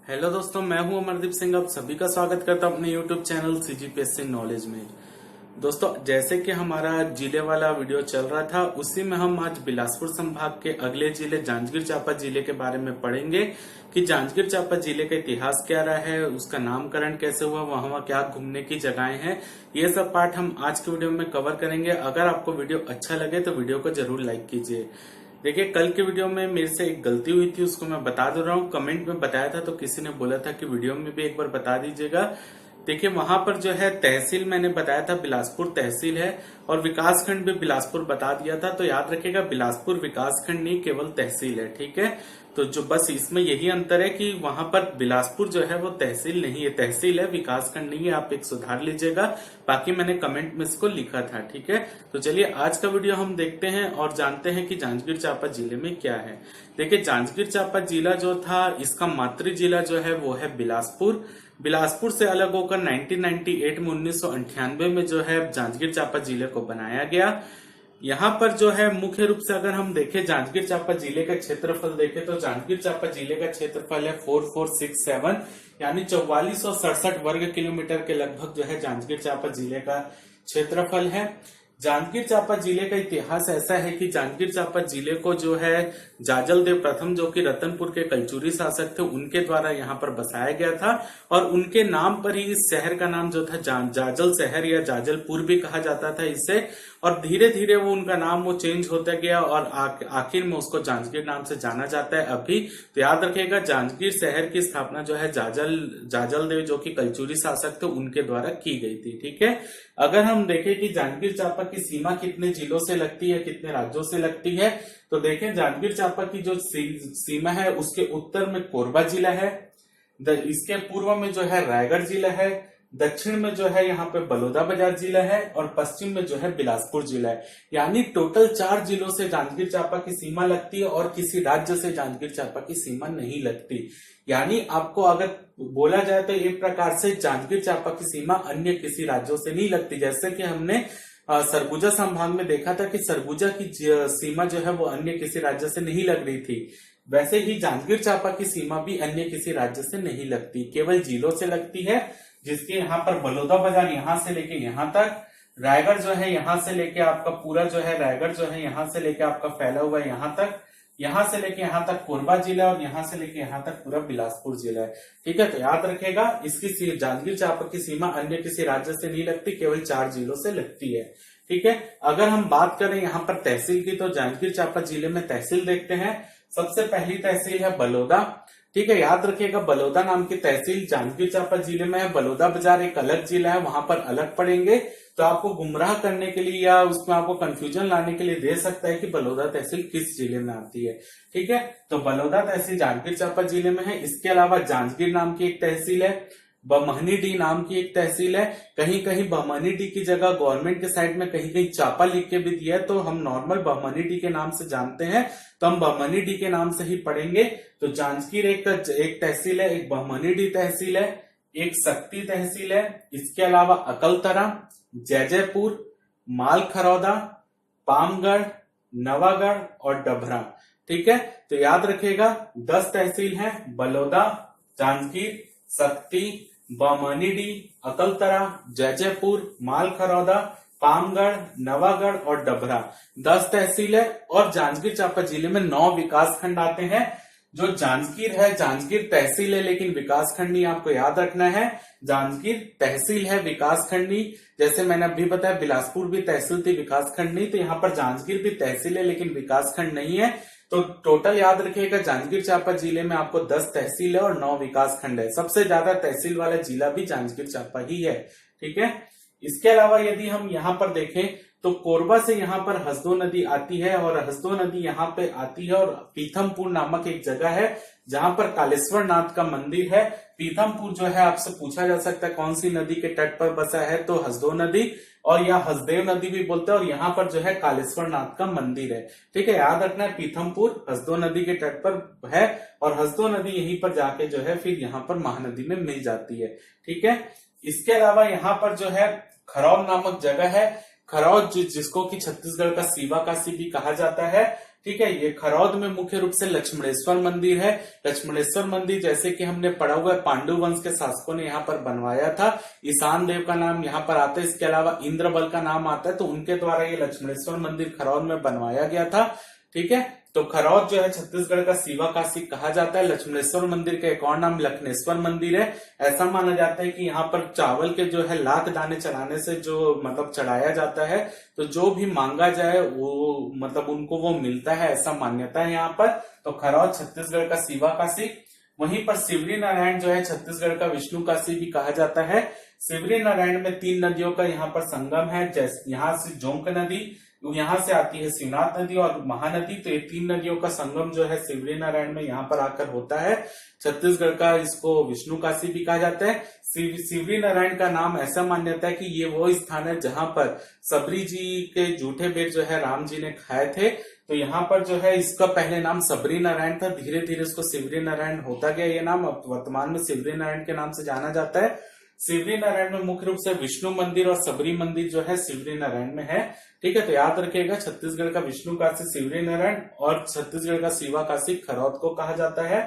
Hello दोस्तों, मैं हूं अमरदीप सिंह। आप सभी का स्वागत करता हूं अपने यूट्यूब चैनल सीजीपीएससी नॉलेज में। दोस्तों, जैसे कि हमारा जिले वाला वीडियो चल रहा था, उसी में हम आज बिलासपुर संभाग के अगले जिले जांजगीर चांपा जिले के बारे में पढ़ेंगे कि जांजगीर चांपा जिले का इतिहास क्या रहा है, उसका नामकरण कैसे हुआ, वहां क्या घूमने की जगहें हैं। ये सब पार्ट हम आज के वीडियो में कवर करेंगे। अगर आपको वीडियो अच्छा लगे तो वीडियो को जरूर लाइक कीजिए। देखिए, कल के वीडियो में मेरे से एक गलती हुई थी, उसको मैं बता दे रहा हूँ। कमेंट में बताया था तो किसी ने बोला था कि वीडियो में भी एक बार बता दीजिएगा। देखिए, वहां पर जो है तहसील मैंने बताया था बिलासपुर तहसील है, और विकासखंड भी बिलासपुर बता दिया था। तो याद रखिएगा, बिलासपुर विकासखंड नहीं, केवल तहसील है। ठीक है, तो जो बस इसमें यही अंतर है कि वहां पर बिलासपुर जो है वो तहसील नहीं है, तहसील है, विकासखंड नहीं है। आप एक सुधार लीजिएगा, बाकी मैंने कमेंट में इसको लिखा था। ठीक है, तो चलिए आज का वीडियो हम देखते हैं और जानते हैं कि जांजगीर चांपा जिले में क्या है। देखिए, जांजगीर चांपा जिला जो था, इसका मातृ जिला जो है वो है बिलासपुर। बिलासपुर से अलग होकर 1998 में 1998 में जो है जांजगीर चांपा जिले को बनाया गया। यहाँ पर जो है मुख्य रूप से अगर हम देखें जांजगीर चांपा जिले का क्षेत्रफल देखें तो जांजगीर चांपा जिले का क्षेत्रफल है 4467, यानी 4467 वर्ग किलोमीटर के लगभग जो है जांजगीर चांपा जिले का क्षेत्रफल है। जांजगीर चांपा जिले का इतिहास ऐसा है कि जांजगीर चांपा जिले को जो है जाजल देव प्रथम, जो कि रतनपुर के कलचुरी शासक थे, उनके द्वारा यहाँ पर बसाया गया था। और उनके नाम पर ही इस शहर का नाम जो था जाजल शहर या जाजलपुर भी कहा जाता था इसे। और धीरे धीरे वो उनका नाम वो चेंज होता गया और आखिर में उसको जांजगीर नाम से जाना जाता है अभी। तो याद रखिएगा, जांजगीर शहर की स्थापना जो है जाजल देव, जो कि कलचुरी शासक थे, उनके द्वारा की गई थी। ठीक है, अगर हम देखें कि जांजगीर चांपा की सीमा कितने जिलों से लगती है, कितने राज्यों से लगती है, तो देखें जांजगीर चांपा की जो सीमा है उसके उत्तर में कोरबा जिला है, इसके पूर्व में जो है रायगढ़ जिला है, दक्षिण में जो है यहाँ पे बलौदाबाजार जिला है, और पश्चिम में जो है बिलासपुर जिला है। यानी टोटल 4 जिलों से जांजगीर चांपा की सीमा लगती है और किसी राज्य से जांजगीर चांपा की सीमा नहीं लगती। यानी आपको अगर बोला जाए तो एक प्रकार से जांजगीर चांपा की सीमा अन्य किसी राज्यों से नहीं लगती। जैसे कि हमने सरगुजा संभाग में देखा था कि सरगुजा की सीमा जो है वो अन्य किसी राज्य से नहीं लग रही थी, वैसे ही जांजगीर चांपा की सीमा भी अन्य किसी राज्य से नहीं लगती, केवल जिलों से लगती है। जिसके यहाँ पर बलौदाबाजार यहाँ से लेके यहाँ तक, रायगढ़ जो है यहाँ से लेके आपका पूरा जो है रायगढ़ जो है यहाँ से लेके आपका फैला हुआ है यहाँ तक, यहाँ से लेके यहाँ तक कोरबा जिला, और यहाँ से लेके यहाँ तक पूरा बिलासपुर जिला है। ठीक है, तो याद रखेगा, इसकी जांजगीर चांपा की सीमा अन्य किसी राज्य से नहीं लगती, केवल 4 जिलों से लगती है। ठीक है, अगर हम बात करें यहाँ पर तहसील की, तो जांजगीर चांपा जिले में तहसील देखते हैं। सबसे पहली तहसील है बलौदा। ठीक है, याद रखिएगा, बलौदा नाम की तहसील जांजगीर चांपा जिले में है। बलौदा बाजार एक अलग जिला है, वहां पर अलग पड़ेंगे। तो आपको गुमराह करने के लिए या उसमें आपको कंफ्यूजन लाने के लिए दे सकता है कि बलौदा तहसील किस जिले में आती है। ठीक है, तो बलौदा तहसील जांजगीर चांपा जिले में है। इसके अलावा जांजगीर नाम की एक तहसील है, बमहनीडीह नाम की एक तहसील है। कहीं कहीं बमहनीडीह की जगह गवर्नमेंट के साइड में कहीं कहीं चापा लिख के भी दिया है, तो हम नॉर्मल बमहनीडीह के नाम से जानते हैं, तो हम बमहनीडीह के नाम से ही पढ़ेंगे। तो जांजगीर एक तहसील है, एक बमहनीडीह तहसील है, एक शक्ति तहसील है। इसके अलावा अकलतरा, जैजैपुर, मालखरौदा, पामगढ़, नवागढ़ और डभरा। ठीक है, तो याद रखिएगा 10 तहसील हैं, बलौदा, जांजगीर, शक्ति, बमहनीडीह, अकलतरा, जैजैपुर, मालखरौदा, पामगढ़, नवागढ़ और डभरा। 10 तहसील है। और जांजगीर चांपा जिले में 9 विकास खंड आते हैं। जो जांजगीर है, जांजगीर तहसील है लेकिन विकास खंड नहीं, आपको याद रखना है। जांजगीर तहसील है, विकास खंड नहीं। जैसे मैंने अभी बताया बिलासपुर भी तहसील थी, विकास खंड नहीं, तो यहाँ पर जांजगीर भी तहसील है लेकिन विकास खंड नहीं है। तो टोटल याद रखिएगा, जांजगीर चांपा जिले में आपको 10 तहसील है और 9 विकास खंड है। सबसे ज्यादा तहसील वाला जिला भी जांजगीर चांपा ही है। ठीक है, इसके अलावा यदि हम यहाँ पर देखें तो कोरबा से यहाँ पर हसदो नदी आती है, और हसदो नदी यहाँ पे आती है, और पीथमपुर नामक एक जगह है जहां पर कालेश्वर नाथ का मंदिर है। पीथमपुर जो है आपसे पूछा जा सकता है कौन सी नदी के तट पर बसा है, तो हसदो नदी, और यहाँ हसदेव नदी भी बोलते हैं, और यहाँ पर जो है कालेश्वर नाथ का मंदिर है। ठीक है, याद रखना है, पीथमपुर हसदो नदी के तट पर है, और हसदो नदी यहीं पर जाके जो है फिर यहाँ पर महानदी में मिल जाती है। ठीक है, इसके अलावा यहाँ पर जो है खरौद नामक जगह है। खरौद जिसको कि छत्तीसगढ़ का सीवा काशी भी कहा जाता है, ठीक है। ये खरौद में मुख्य रूप से लक्ष्मणेश्वर मंदिर है। लक्ष्मणेश्वर मंदिर जैसे कि हमने पढ़ा हुआ है, पांडु वंश के शासकों ने यहाँ पर बनवाया था। ईशान देव का नाम यहाँ पर आता है, इसके अलावा इंद्रबल का नाम आता है, तो उनके द्वारा ये लक्ष्मणेश्वर मंदिर खरौद में बनवाया गया था। ठीक है, तो खरौद जो है छत्तीसगढ़ का सीवा काशी कहा जाता है। लक्ष्मणेश्वर मंदिर का एक और नाम लखनेश्वर मंदिर है। ऐसा माना जाता है कि यहाँ पर चावल के जो है लाख दाने चढ़ाने से जो मतलब चढ़ाया जाता है, तो जो भी मांगा जाए वो मतलब उनको वो मिलता है, ऐसा मान्यता है यहाँ पर। तो खरौद छत्तीसगढ़ का सीवा काशी। वहीं पर सिवरी नारायण जो है छत्तीसगढ़ का विष्णु काशी भी कहा जाता है। सिवरी नारायण में 3 नदियों का यहाँ पर संगम है। जैसे यहाँ से जोंक नदी, यहाँ से आती है शिवनाथ नदी और महानदी, तो ये 3 नदियों का संगम जो है सिवरी नारायण में यहाँ पर आकर होता है। छत्तीसगढ़ का इसको विष्णु काशी भी कहा जाता है। सिवरी नारायण का नाम ऐसा मान्यता है कि ये वो स्थान है जहां पर सबरी जी के जूठे बेर जो है राम जी ने खाए थे। तो यहाँ पर जो है इसका पहले नाम सबरी नारायण था, धीरे धीरे इसको सिवरी नारायण होता गया ये नाम, अब वर्तमान में सिवरी नारायण के नाम से जाना जाता है। सिवरी नारायण में मुख्य रूप से विष्णु मंदिर और सबरी मंदिर जो है सिवरी नारायण में है। ठीक है, तो याद रखिएगा छत्तीसगढ़ का विष्णु काशी सिवरी नारायण और छत्तीसगढ़ का सीवा काशी खरौद को कहा जाता है।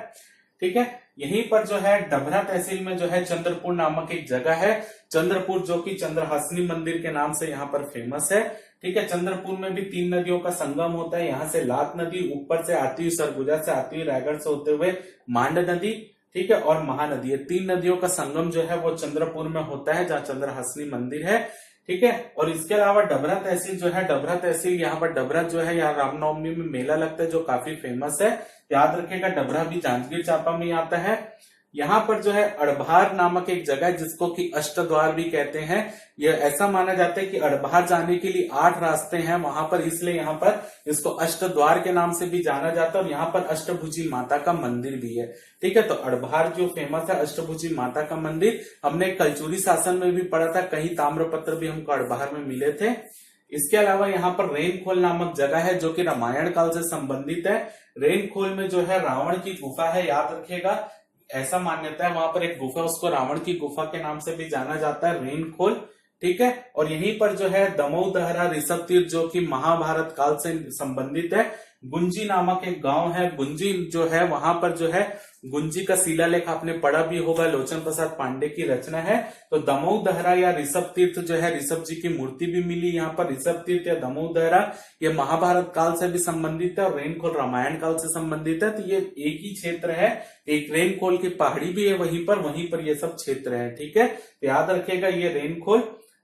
ठीक है, यहीं पर जो है डभरा तहसील में जो है चंद्रपुर नामक एक जगह है। चंद्रपुर जो कि चंद्रहासिनी मंदिर के नाम से यहाँ पर फेमस है। ठीक है, चंद्रपुर में भी 3 नदियों का संगम होता है। यहाँ से लात नदी ऊपर से आती हुई, सरगुजा से आती हुई, रायगढ़ से होते हुए मांड नदी, ठीक है, और महानदी, ये 3 नदियों का संगम जो है वो चंद्रपुर में होता है जहाँ चंद्रहासिनी मंदिर है। ठीक है, और इसके अलावा डभरा तहसील जो है, डभरा तहसील यहाँ पर डभरा जो है यहाँ रामनवमी में मेला लगता है जो काफी फेमस है। याद रखिएगा डभरा भी जांजगीर चांपा में आता है। यहाँ पर जो है अड़भार नामक एक जगह है जिसको कि अष्टद्वार भी कहते हैं। यह ऐसा माना जाता है कि अड़भार जाने के लिए 8 रास्ते हैं वहां पर, इसलिए यहाँ पर इसको अष्टद्वार के नाम से भी जाना जाता है। और यहाँ पर अष्टभुजी माता का मंदिर भी है। ठीक है, तो अड़भार जो फेमस है अष्टभुजी माता का मंदिर, हमने कलचुरी शासन में भी पढ़ा था, कहीं ताम्रपत्र भी हमको अड़भार में मिले थे। इसके अलावा यहाँ पर रेनखोल नामक जगह है जो कि रामायण काल से संबंधित है। रेनखोल में जो है रावण की गुफा है, याद रखिएगा, ऐसा मान्यता है वहां पर एक गुफा, उसको रावण की गुफा के नाम से भी जाना जाता है, रेनखोल। ठीक है, और यहीं पर जो है दमऊ दहरा ऋषभ तीर्थ जो कि महाभारत काल से संबंधित है। गुंजी नामक एक गांव है, गुंजी जो है वहां पर जो है गुंजी का शिलालेख आपने पढ़ा भी होगा, लोचन प्रसाद पांडे की रचना है। तो दमऊ दहरा या ऋषभ तीर्थ जो है, ऋषभ जी की मूर्ति भी मिली यहाँ पर। ऋषभ तीर्थ या दमऊ दहरा ये महाभारत काल से भी संबंधित है और रेनखोल रामायण काल से संबंधित है। तो ये एक ही क्षेत्र है, एक रेनखोल की पहाड़ी भी है वहीं पर ये सब क्षेत्र है। ठीक है, तो याद रखिएगा ये रेनखोल।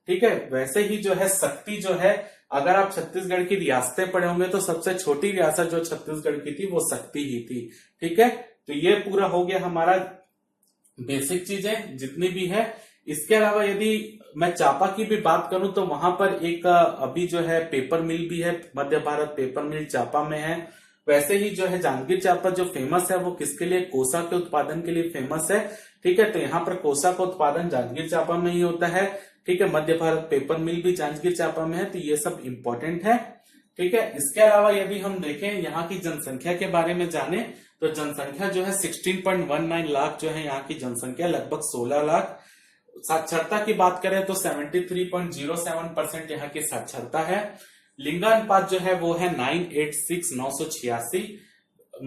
ठीक है, वैसे ही जो है शक्ति जो है, अगर आप छत्तीसगढ़ की रियासतें पढ़े होंगे तो सबसे छोटी रियासत जो छत्तीसगढ़ की थी वो शक्ति ही थी। ठीक है, तो ये पूरा हो गया हमारा बेसिक चीजें जितनी भी है। इसके अलावा यदि मैं चापा की भी बात करूं तो वहां पर एक अभी जो है पेपर मिल भी है, मध्य भारत पेपर मिल चापा में है। वैसे ही जो है जांजगीर चांपा जो फेमस है वो किसके लिए, कोसा के उत्पादन के लिए फेमस है। ठीक है, तो यहाँ पर कोसा का उत्पादन जांजगीर चांपा में ही होता है। ठीक है, मध्य भारत पेपर मिल भी जांजगीर चांपा में है, तो ये सब इंपॉर्टेंट है। ठीक है, इसके अलावा यदि हम देखें यहाँ की जनसंख्या के बारे में जाने तो जनसंख्या जो है 16.19 लाख जो है यहाँ की जनसंख्या, लगभग 16 लाख। साक्षरता की बात करें तो 73.07% यहाँ की साक्षरता है। लिंगानुपात जो है वो है 986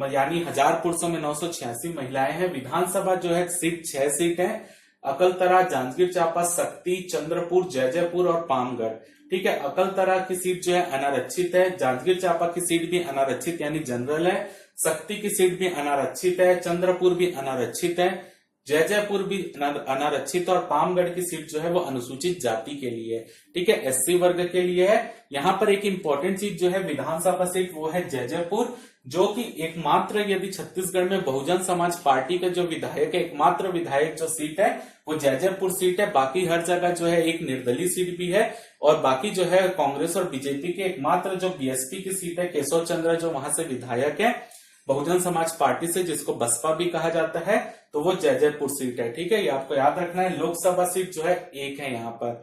यानी 1000 पुरुषों में 986 महिलाएं हैं। विधानसभा जो है सीट 6 सीट है। अकलतरा, जांजगीर चांपा, शक्ति, चंद्रपुर, जैजैपुर और पामगढ़। ठीक है, अकलतरा की सीट जो है अनारक्षित है। जांजगीर चांपा की सीट भी अनारक्षित यानी जनरल है। शक्ति की सीट भी अनारक्षित है। चंद्रपुर भी अनारक्षित है। जैजैपुर भी अनारक्षित और पामगढ़ की सीट जो है वो अनुसूचित जाति के लिए है। ठीक है, एससी वर्ग के लिए है। यहाँ पर एक इंपॉर्टेंट सीट जो है विधानसभा सीट वो है जैजैपुर, जो कि एकमात्र यदि छत्तीसगढ़ में बहुजन समाज पार्टी का जो विधायक है, एकमात्र विधायक जो सीट है वो जैजैपुर सीट है। बाकी हर जगह जो है एक निर्दलीय सीट भी है और बाकी जो है कांग्रेस और बीजेपी के एकमात्र जो बीएसपी की सीट है केशव चंद्र जो वहां से विधायक है बहुजन समाज पार्टी से, जिसको बसपा भी कहा जाता है, तो वो जैजैपुर सीट है। ठीक है, ये आपको याद रखना है। लोकसभा सीट जो है 1 है यहाँ पर।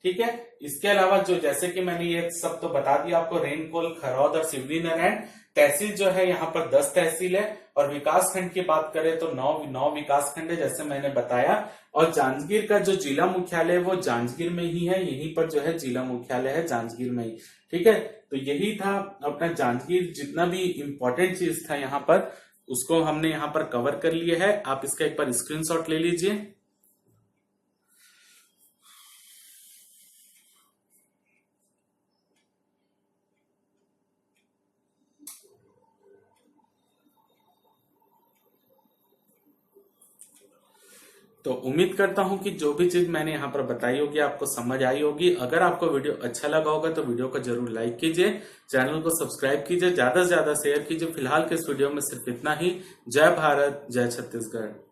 ठीक है, इसके अलावा जो जैसे कि मैंने ये सब तो बता दिया आपको, रेनखोल, खरौद और सिवरी नारायण। तहसील जो है यहाँ पर 10 तहसील है और विकास खंड की बात करें तो 9 विकास खंड है जैसे मैंने बताया। और जांजगीर का जो जिला मुख्यालय है वो जांजगीर में ही है, यहीं पर जो है जिला मुख्यालय है जांजगीर में ही। ठीक है, तो यही था अपना जांजगीर, जितना भी इंपॉर्टेंट चीज था यहाँ पर उसको हमने यहाँ पर कवर कर लिया है। आप इसका एक बार स्क्रीनशॉट ले लीजिए। तो उम्मीद करता हूं कि जो भी चीज मैंने यहाँ पर बताई होगी आपको समझ आई होगी। अगर आपको वीडियो अच्छा लगा होगा तो वीडियो को जरूर लाइक कीजिए, चैनल को सब्सक्राइब कीजिए, ज्यादा से ज्यादा शेयर कीजिए। फिलहाल के इस वीडियो में सिर्फ इतना ही। जय भारत, जय छत्तीसगढ़।